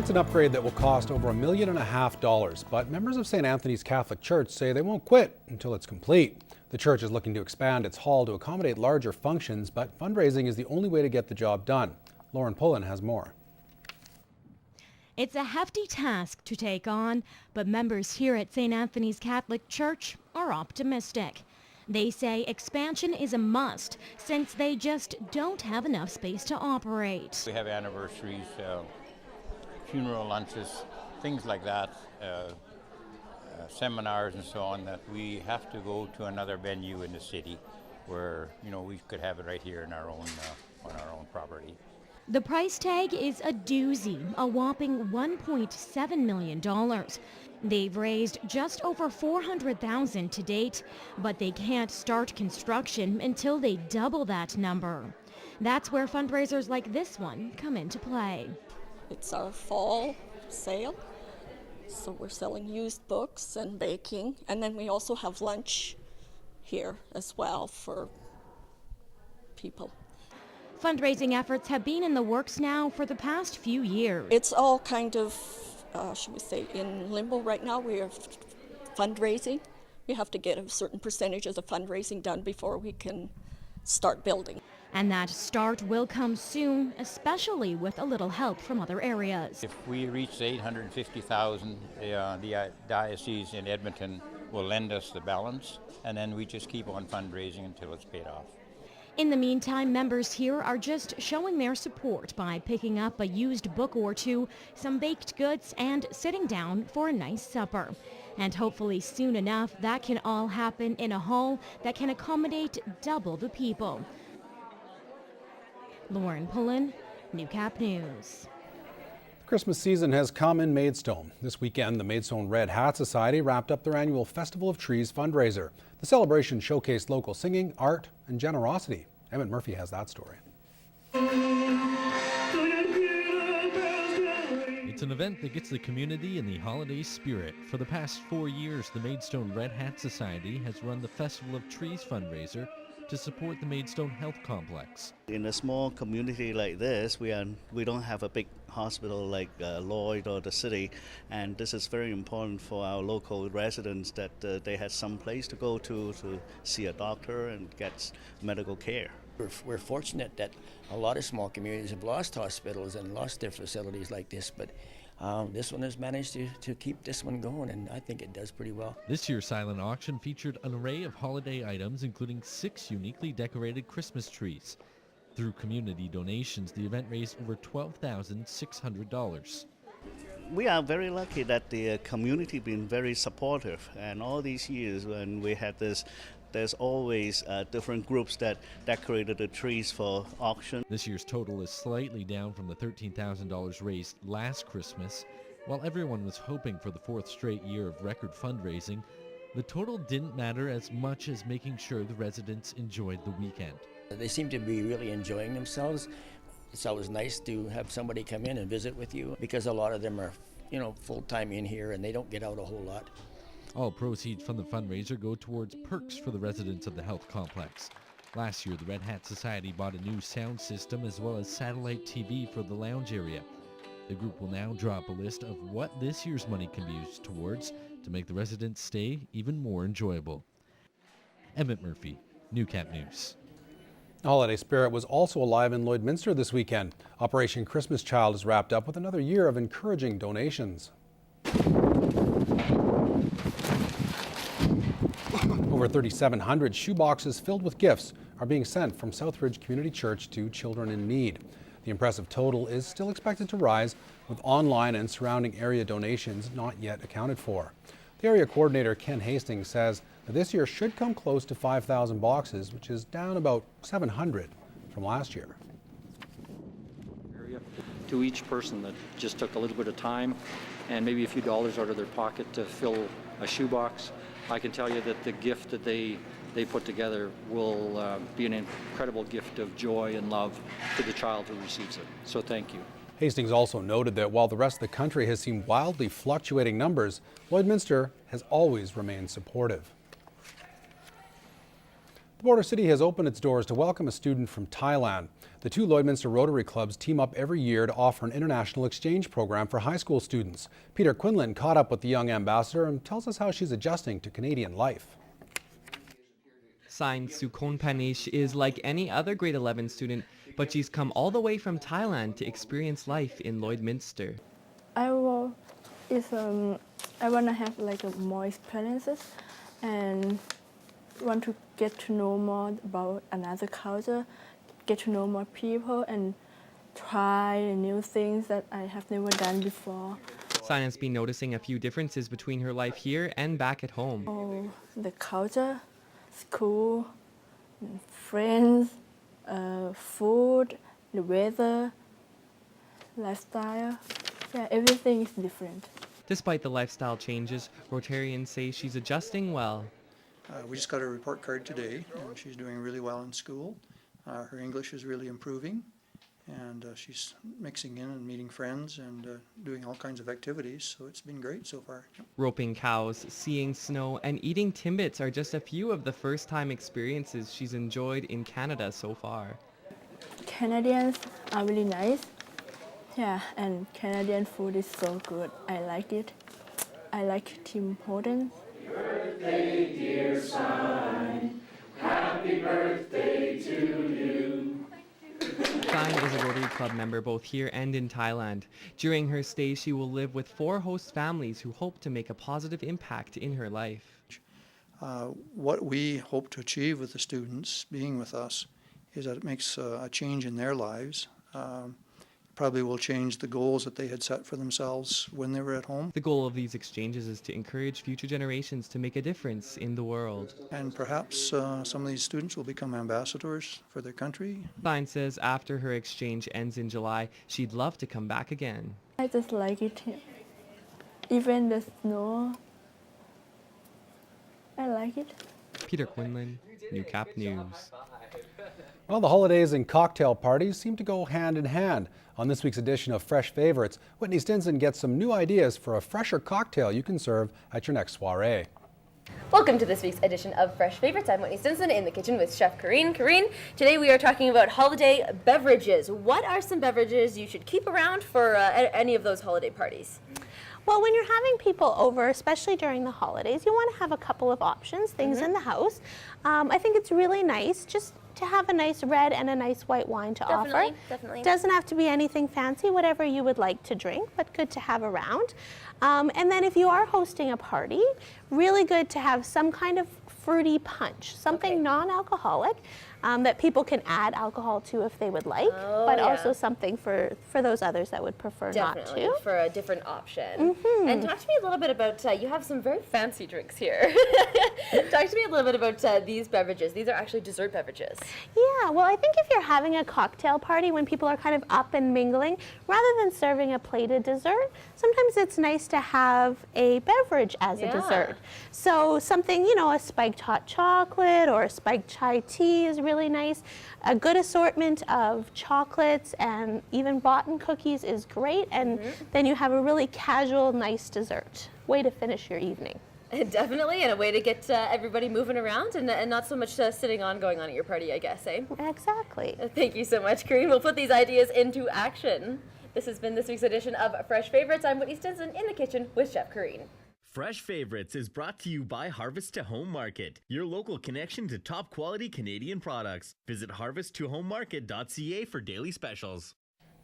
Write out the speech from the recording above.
It's an upgrade that will cost over $1.5 million, but members of St. Anthony's Catholic Church say they won't quit until it's complete. The church is looking to expand its hall to accommodate larger functions, but fundraising is the only way to get the job done. Lauren Pullen has more. It's a hefty task to take on, but members here at St. Anthony's Catholic Church are optimistic. They say expansion is a must since they just don't have enough space to operate. We have anniversaries, funeral lunches, things like that, seminars and so on, that we have to go to another venue in the city where, we could have it right here in our own, on our own property. The price tag is a doozy, a whopping $1.7 million. They've raised just over $400,000 to date, but they can't start construction until they double that number. That's where fundraisers like this one come into play. It's our fall sale, so we're selling used books and baking, and then we also have lunch here as well for people. Fundraising efforts have been in the works now for the past few years. It's all kind of, should we say, in limbo right now. We are fundraising. We have to get a certain percentage of the fundraising done before we can start building. And that start will come soon, especially with a little help from other areas. If we reach 850,000, the diocese in Edmonton will lend us the balance, and then we just keep on fundraising until it's paid off. In the meantime, members here are just showing their support by picking up a used book or two, some baked goods, and sitting down for a nice supper. And hopefully soon enough, that can all happen in a hall that can accommodate double the people. Lauren Pullen, Newcap News. The Christmas season has come in Maidstone. This weekend, the Maidstone Red Hat Society wrapped up their annual Festival of Trees fundraiser. The celebration showcased local singing, art, and generosity. Emmett Murphy has that story. It's an event that gets the community in the holiday spirit. For the past 4 years, the Maidstone Red Hat Society has run the Festival of Trees fundraiser to support the Maidstone Health Complex. In a small community like this, we don't have a big hospital like Lloyd or the city, and this is very important for our local residents that they have some place to go to see a doctor and get medical care. We're fortunate that a lot of small communities have lost hospitals and lost their facilities like this, but this one has managed to keep this one going, and I think it does pretty well. This year's silent auction featured an array of holiday items, including 6 uniquely decorated Christmas trees. Through community donations, the event raised over $12,600. We are very lucky that the community been very supportive, and all these years when we had this, there's always different groups that decorated the trees for auction. This year's total is slightly down from the $13,000 raised last Christmas. While everyone was hoping for the 4th straight year of record fundraising, the total didn't matter as much as making sure the residents enjoyed the weekend. They seem to be really enjoying themselves. It's always nice to have somebody come in and visit with you, because a lot of them are, full-time in here and they don't get out a whole lot. All proceeds from the fundraiser go towards perks for the residents of the health complex. Last year, the Red Hat Society bought a new sound system as well as satellite TV for the lounge area. The group will now draw up a list of what this year's money can be used towards to make the residents' stay even more enjoyable. Emmett Murphy, Newcap News. The holiday spirit was also alive in Lloydminster this weekend. Operation Christmas Child is wrapped up with another year of encouraging donations. Over 3,700 shoeboxes filled with gifts are being sent from Southridge Community Church to children in need. The impressive total is still expected to rise, with online and surrounding area donations not yet accounted for. The area coordinator, Ken Hastings, says that this year should come close to 5,000 boxes, which is down about 700 from last year. To each person that just took a little bit of time and maybe a few dollars out of their pocket to fill a shoebox, I can tell you that the gift that they put together will be an incredible gift of joy and love to the child who receives it. So thank you. Hastings also noted that while the rest of the country has seen wildly fluctuating numbers, Lloydminster has always remained supportive. The Border City has opened its doors to welcome a student from Thailand. The two Lloydminster Rotary clubs team up every year to offer an international exchange program for high school students. Peter Quinlan caught up with the young ambassador and tells us how she's adjusting to Canadian life. Sign Sukon Panish is like any other grade 11 student, but she's come all the way from Thailand to experience life in Lloydminster. I want to have more experiences and want to get to know more about another culture, get to know more people, and try new things that I have never done before. Sign has been noticing a few differences between her life here and back at home. Oh, the culture, school, friends, food, the weather, lifestyle. Yeah, everything is different. Despite the lifestyle changes, Rotarians say she's adjusting well. We just got a report card today, and she's doing really well in school. Her English is really improving, and she's mixing in and meeting friends and doing all kinds of activities, so it's been great so far. Roping cows, seeing snow, and eating Timbits are just a few of the first-time experiences she's enjoyed in Canada so far. Canadians are really nice. Yeah, and Canadian food is so good. I like it. I like Tim Hortons. Birthday, dear son. Happy birthday to you. Shine is a Rotary Club member both here and in Thailand. During her stay, she will live with 4 host families who hope to make a positive impact in her life. What we hope to achieve with the students being with us is that it makes a change in their lives. Probably will change the goals that they had set for themselves when they were at home. The goal of these exchanges is to encourage future generations to make a difference in the world. And perhaps some of these students will become ambassadors for their country. Shine says after her exchange ends in July, she'd love to come back again. I just like it here. Even the snow, I like it. Peter Quinlan, Newcap News. Well, the holidays and cocktail parties seem to go hand in hand. On this week's edition of Fresh Favorites, Whitney Stinson gets some new ideas for a fresher cocktail you can serve at your next soiree. Welcome to this week's edition of Fresh Favorites. I'm Whitney Stinson in the kitchen with Chef Karine. Karine, today we are talking about holiday beverages. What are some beverages you should keep around for any of those holiday parties? Well, when you're having people over, especially during the holidays, you want to have a couple of options, things in the house. I think it's really nice just to have a nice red and a nice white wine to offer. Definitely. Doesn't have to be anything fancy, whatever you would like to drink, but good to have around. And then if you are hosting a party, really good to have some kind of fruity punch, something non-alcoholic that people can add alcohol to if they would like, but also something for those others that would prefer not to. For a different option. And talk to me a little bit about, you have some very fancy drinks here. Talk to me a little bit about these beverages. These are actually dessert beverages. Yeah, well, I think if you're having a cocktail party when people are kind of up and mingling, rather than serving a plated dessert, sometimes it's nice to have a beverage as a dessert. So something, you know, a spiked hot chocolate or a spiked chai tea is really nice. A good assortment of chocolates and even boughten cookies is great, and then you have a really casual, nice dessert. Way to finish your evening. Definitely, and a way to get everybody moving around and not so much sitting on going on at your party, I guess, eh? Exactly. Thank you so much, Karine. We'll put these ideas into action. This has been this week's edition of Fresh Favorites. I'm Whitney Stinson in the kitchen with Chef Karine. Fresh Favorites is brought to you by Harvest to Home Market, your local connection to top quality Canadian products. Visit harvesttohomemarket.ca for daily specials.